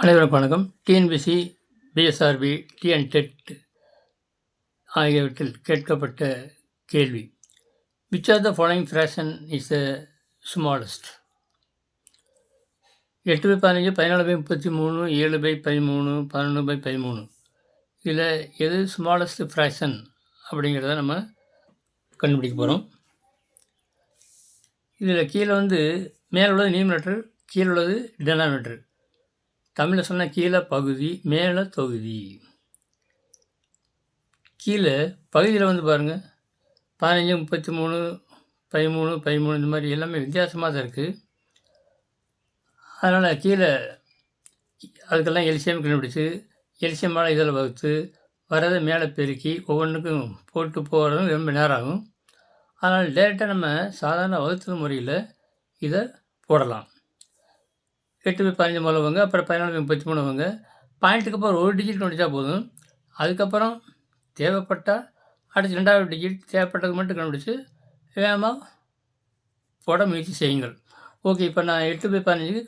அனைவருக்கும் வணக்கம். TNPSC, BSRB, TNTET ஆகியவற்றில் கேட்கப்பட்ட கேள்வி. Which are the following fraction is the smallest? 8/15, 14/33, 7/13, 11/13. இதில் எது ஸ்மாலஸ்ட் ஃப்ராக்ஷன் அப்படிங்கிறத நம்ம கண்டுபிடிக்க போகிறோம். இதில் கீழே மேலே உள்ளது நியூமரேட்டர், கீழே உள்ளது டினாமினேட்டர். தமிழில் சொன்னால் கீழே பகுதி, மேலே தொகுதி. கீழே பகுதியில் பாருங்கள், 15, 33, 13, 13 இந்த மாதிரி எல்லாமே வித்தியாசமாக தான் இருக்குது. அதனால் கீழே அதுக்கெல்லாம் எல்சிஎம் கண்டுபிடிச்சி எல்சிஎம்மால் இதில் வகுத்து வரதை மேலே பெருக்கி ஒவ்வொன்றுக்கும் போட்டு போகிறதும் ரொம்ப நேரம் ஆகும். அதனால் டேரெக்டாக நம்ம சாதாரண வகுத்து முறையில் இதை போடலாம். 8/15 முதலவங்க, அப்புறம் 14/33 பாயிண்ட்டுக்கு அப்புறம் ஒரு டிஜிட் நோடிச்சா போதும். அதுக்கப்புறம் தேவைப்பட்டால் அடுத்து 2வது டிஜிட் தேவைப்பட்டது மட்டும் கண்டுபிடிச்சி வேகமாக போட முயற்சி செய்யுங்கள். ஓகே, இப்போ நான் 8/15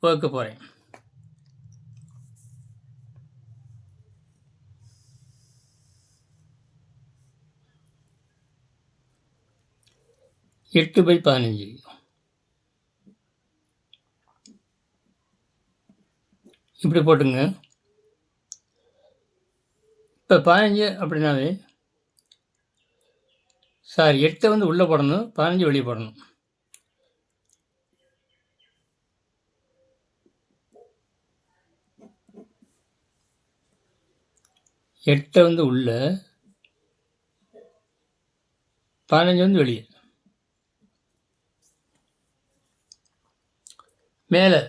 வகுக்க போகிறேன். எட்டு பை 15 இப்படி போட்டுங்க. இப்போ 15 அப்படின்னாவே 8 உள்ளே போடணும், 15 வெளியே போடணும். எட்டை உள்ளே, 15 வெளியே. மேலே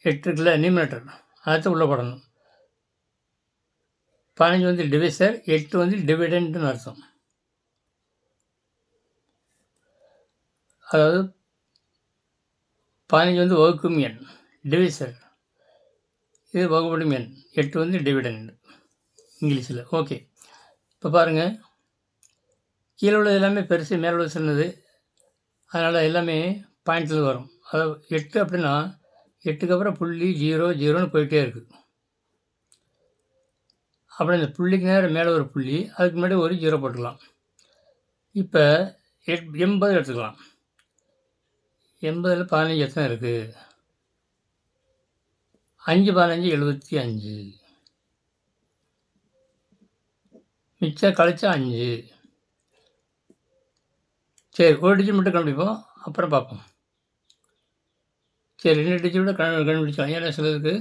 8 இருக்குல்ல நியூமரேட்டர், அதை உள்ளே போடணும். 15 டிவிசர், 8 டிவிடெண்ட்னு அர்த்தம். அதாவது 15 வகுக்கும் எண் டிவிசர், இது வகுப்படும் எண். 8 டிவிடெண்ட் இங்கிலீஷில். ஓகே, இப்போ பாருங்கள், கீழே உள்ளது எல்லாமே பெருசு, மேலே உள்ளது சின்னது. அதனால் எல்லாமே பாயிண்ட்டில் வரும். அதாவது 8 அப்படின்னா 8க்கு அப்புறம் புள்ளி 0 0ன்னு போயிட்டே இருக்குது. அப்புறம் இந்த புள்ளிக்கு நேரம் மேலே ஒரு புள்ளி, அதுக்கு முன்னாடி ஒரு 0 போட்டுக்கலாம். இப்போ 80 எடுத்துக்கலாம். 80ல் 15 எத்தனை இருக்குது? 5 15 75. மிச்சம் கழிச்சா 5. சரி, ஒரு டிஜிட் மட்டும் கண்டுபிடிப்போம், அப்புறம் பார்ப்போம். சரி, 2 டிஜிட் விட கண்டுபிடிச்சோம். ஏன்னா சிலருக்கு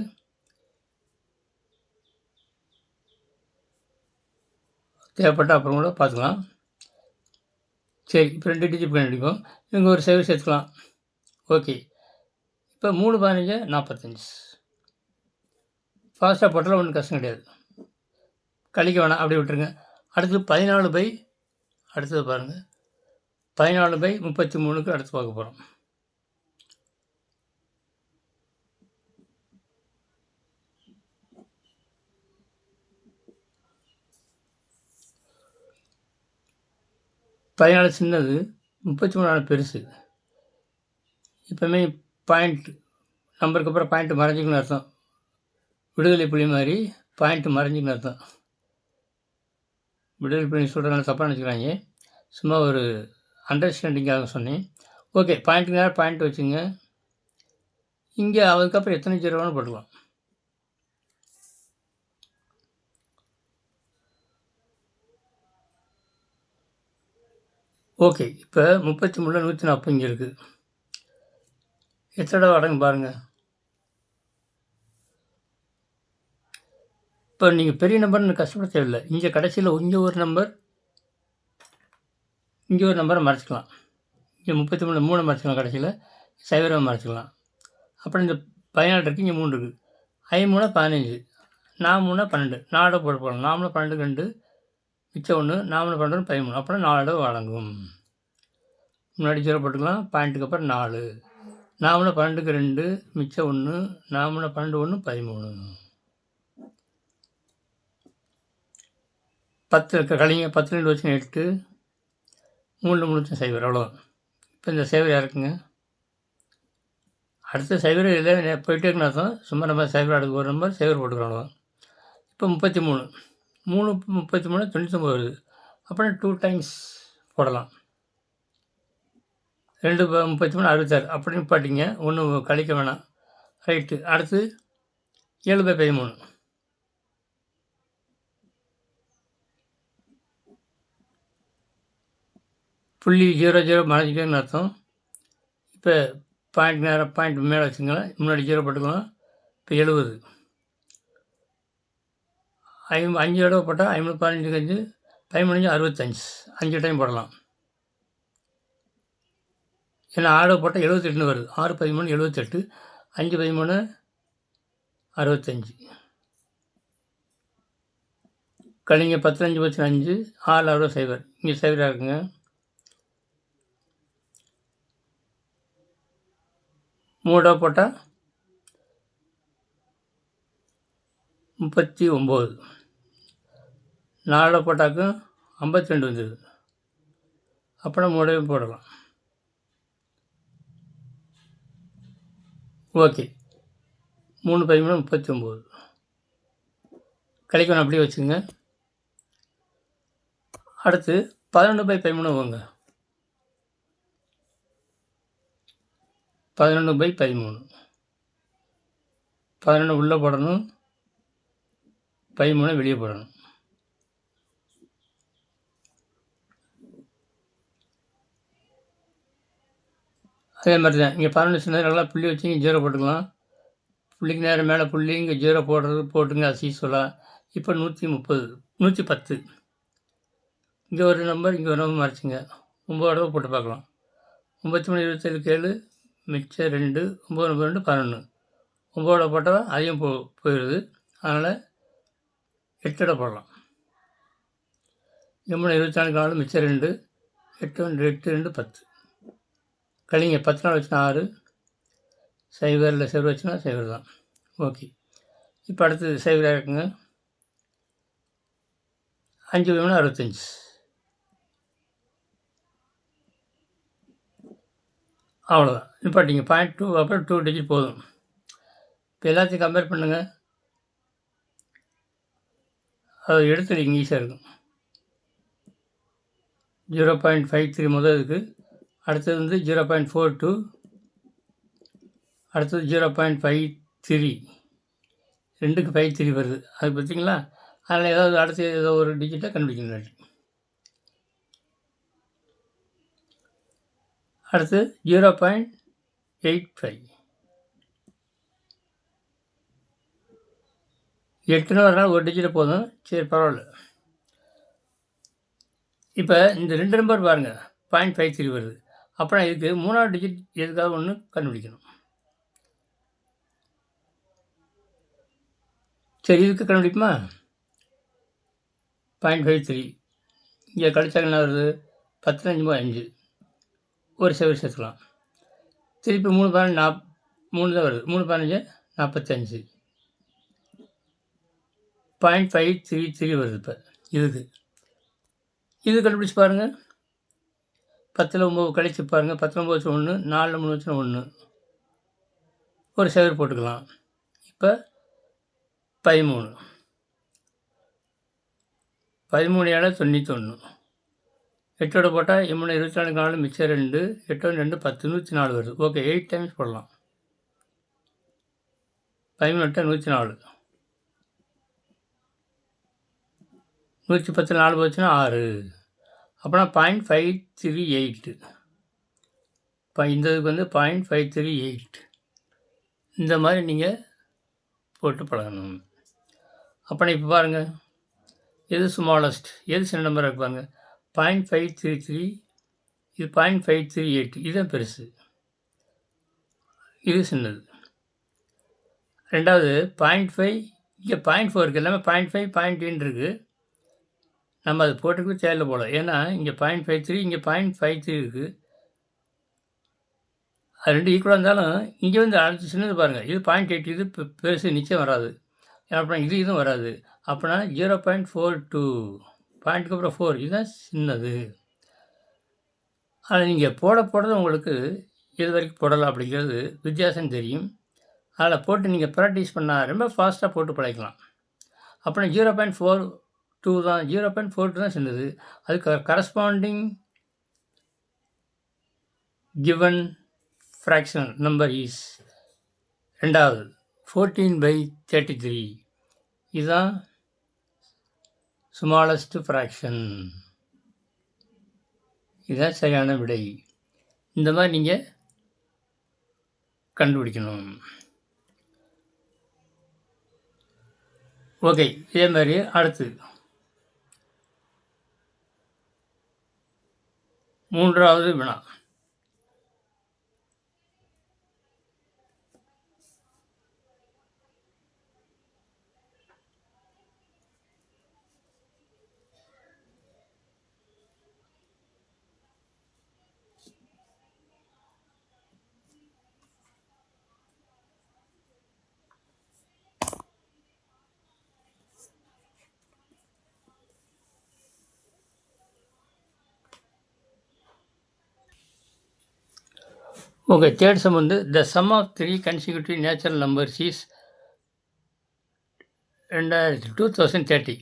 தேவைப்பட்ட அப்புறம் கூட பார்த்துக்கலாம். சரி, இப்போ 2 டிஜிட் கண்டுபிடிப்போம். இங்கே ஒரு சேவை சேர்த்துக்கலாம். ஓகே, இப்போ 3 15 45. ஃபாஸ்ட்டாக போட்டாலும் ஒன்றும் கஷ்டம் கிடையாது. கழிக்க வேணாம், அப்படியே விட்டுருங்க. அடுத்து 14 அடுத்தது பாருங்கள், 14/33 அடுத்து பார்க்க போகிறோம். பதினாலு சின்னது, 33 பெருசு. இப்போவுமே பாயிண்ட் நம்பருக்கு அப்புறம் பாயிண்ட்டு மறைஞ்சிக்கணும்னு அர்த்தம். விடுதலை புலி மாதிரி பாயிண்ட்டு மறைஞ்சிக்கணும்னு அர்த்தம். விடுதலை புலி சொல்கிறதுனால தப்பாக நினச்சிக்கிறாங்க. சும்மா ஒரு அண்டர்ஸ்டாண்டிங்காக சொன்னேன். ஓகே, பாயிண்ட்டுக்கு நேரம் பாயிண்ட் வச்சுங்க. இங்கே அதுக்கப்புறம் எத்தனை 0 போட்டுக்கலாம். ஓகே, இப்போ 33 140 இங்கே இருக்குது. எத்தனை தடவை அடங்கு பாருங்கள். இப்போ நீங்கள் பெரிய நம்பர்னு கஷ்டப்பட தேவையில்லை. இங்கே கடைசியில் இங்கே ஒரு நம்பர், இங்கே ஒரு நம்பரை மறைச்சிக்கலாம். இங்கே 33 3 மறைச்சிக்கலாம், கடைசியில் 0 மறைச்சிக்கலாம். அப்புறம் இந்த 14 இருக்குது, இங்கே 3 இருக்குது. 5 3 15, 4 3 12, 4 போட போகலாம். 4 12 2, மிச்சம் 1, 4 12 13, அப்புறம் 4 வழங்கும். முன்னாடி 0 போட்டுக்கலாம். பாயிண்ட்டுக்கு அப்புறம் 4, 4 12க்கு 2, மிச்சம் 1, 4 12 1 13. 10 கழிங்க, 10 2 வச்சு 8, 3 3 0, அவ்வளோதான். இப்போ இந்த சேவை யாருக்குங்க? அடுத்த சைபர் இதில் போயிட்டே இருக்குன்னு அர்த்தம். சும்மா நம்ம சைபர் அடுக்கு ஒரு நம்பர் சைபர் போட்டுக்கிறோம். இப்போ 33 33 99 வருது. அப்புறம் 2 டைம்ஸ் போடலாம். 2 33 66 அப்படின்னு நிப்பாட்டிங்க. ஒன்றும் கழிக்க வேணாம். ரைட்டு. அடுத்து 7/13 புள்ளி 00 மறைஞ்சிக்கன்னு அர்த்தம். இப்போ பாயிண்ட் நேரம் பாயிண்ட் மேலே வச்சுங்களேன். முன்னாடி 0 போட்டுக்கலாம். இப்போ 70 5 தடவை போட்டால் 50 15 5 15 65 5 டைம் போடலாம். ஏன்னா 6 போட்டால் 78 வருது. 6 13 78 5 13 65 கழிங்க 10 5 போச்சு 5 6 6 0 இங்கே 0 இருக்குங்க. 3 தடவை போட்டால் 39 4 தடவை போட்டாக்கும் 52 வந்துடுது. அப்புறம் 3 தடவை போடலாம். ஓகே. 3 13 39 கழிக்கணும் அப்படியே வச்சுங்க. அடுத்து 11/13 போங்க. 11/13 11 உள்ளே போடணும், 13 வெளியே போடணும். அதே மாதிரி தான் இங்கே 11 சின்ன நல்லா புள்ளி வச்சு இங்கே 0 போட்டுக்கலாம். புள்ளிக்கு நேரம் மேலே புள்ளி இங்கே 0 போடுறது போட்டுங்க. அது சொல்லலாம். இப்போ 130 110 இங்கே ஒரு நம்பர் இங்கே ஒரு நம்பர் மறைச்சிங்க. 9 தடவை போட்டு பார்க்கலாம். 93 27 7 மிச்சம் 2 9 2 11 9 தடவை போட்டால் அதையும் போயிடுது. அதனால் 8 தடவை போடலாம். 8 24 4 மிச்சம் 2 8 8 2 10 கழிங்க 10 நாள் வச்சுனா 6 சைபரில் சைபர் வச்சுனா சைபர் தான். ஓகே. இப்போ அடுத்தது சைபராக இருக்குங்க. 5 வேணும்னா 65 அவ்வளோதான். நிப்பாட்டிங்க. 0.2 அப்புறம் 2 டிஜிட் போதும். இப்போ எல்லாத்தையும் கம்பேர் பண்ணுங்கள். அதை எடுத்துடுங்க, ஈஸியாக இருக்கும். 0.53 முதல் இருக்குது. அடுத்தது வந்து 0.42 அடுத்தது 0.53 2க்கு 53 வருது. அது பார்த்தீங்களா? அதில் ஏதாவது அடுத்து ஏதோ ஒரு டிஜிட்டை கண்டுபிடிக்கணும். அடுத்து 0.85 8ன்னு வரனால ஒரு டிஜிட்டு போதும். சரி, பரவாயில்ல. இப்போ இந்த 2 நம்பர் பாருங்கள், 0.53 வருது. அப்புறம் இதுக்கு 3வது டிஜிட் எதுக்காக ஒன்று கண்டுபிடிக்கணும். சரி, இதுக்கு கண்டுபிடிக்குமா? 0.53 இங்கே கழிச்சாங்க என்ன வருது? 10 5 5 ஒரு சைபர் சேர்த்துக்கலாம். திருப்பி 3 15 3 தான் வருது. 3 15 45 0.533 வருது. இப்போ இது கண்டுபிடிச்சி பாருங்கள். 10ல் 9 கழிச்சு பாருங்கள். 10ல் 9 வச்சு 1 4ல் 3 வச்சுனா 1 ஒரு சைபர் போட்டுக்கலாம். இப்போ 13 13 7 91 8ஓட போட்டால் 3 24 4 மிச்சம் 2 8 2 10 104 வருது. ஓகே, 8 டைம்ஸ் போடலாம். 13 104 110 4 போச்சுன்னா 6 அப்போனா 0.538 இப்போ இந்த இதுக்கு வந்து 0.538 இந்த மாதிரி நீங்கள் போட்டு பழகணும். அப்புறம் இப்போ பாருங்கள், எது ஸ்மாலஸ்ட் எது சின்ன நம்பராக இருக்கு பாருங்கள். 0.533 இது 0.538 இதுதான் பெருசு, இது சின்னது. ரெண்டாவது 0.5 இங்கே 0.4 இருக்குது. எல்லாமே 0.5 0.2 இருக்குது. நம்ம அது போட்டுக்கு தேவையில்ல போல். ஏன்னா இங்கே 0.53 இங்கே 0.53 இருக்குது. அது 2 ஈக்குவலாக இருந்தாலும் இங்கே வந்து அடுத்து சின்னது பாருங்கள். இது 0.8 இது பெருசு நிச்சயம் வராது. அப்புறம் இதுவும் வராது. அப்படின்னா 0.42 பாயிண்ட்டுக்கு அப்புறம் 4 இதுதான் சின்னது. அதை நீங்கள் போட உங்களுக்கு எது வரைக்கும் போடலாம் அப்படிங்கிறது வித்தியாசம் தெரியும். அதில் போட்டு நீங்கள் ப்ராக்டிஸ் பண்ணால் ரொம்ப ஃபாஸ்ட்டாக போட்டு பழகிக்கலாம். அப்புறம் 0.42 தான் 0.42 தான் சின்னது. அதுக்கு corresponding given fractional number is 2வது 14/33. இதுதான் ஸ்மாலஸ்ட் ஃப்ராக்ஷன். இதுதான் சரியான விடை. இந்த மாதிரி நீங்கள் கண்டுபிடிக்கணும். ஓகே, இதே மாதிரி அடுத்து 3வது வினா. ஓகே, தேர்ட் சம் வந்து the sum of 3 consecutive natural numbers is 2030.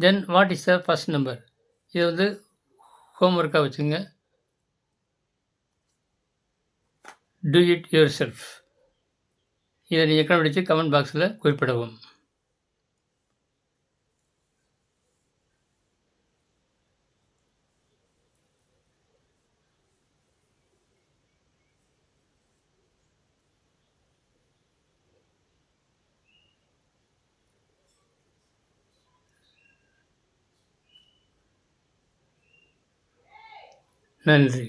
Then what is the first number? இது வந்து ஹோம்ஒர்க்காக வச்சுங்க. Do it yourself. இதை நீங்கள் கண்டுபிடிச்சு கமெண்ட் பாக்ஸில் குறிப்பிடவும். நன்றி.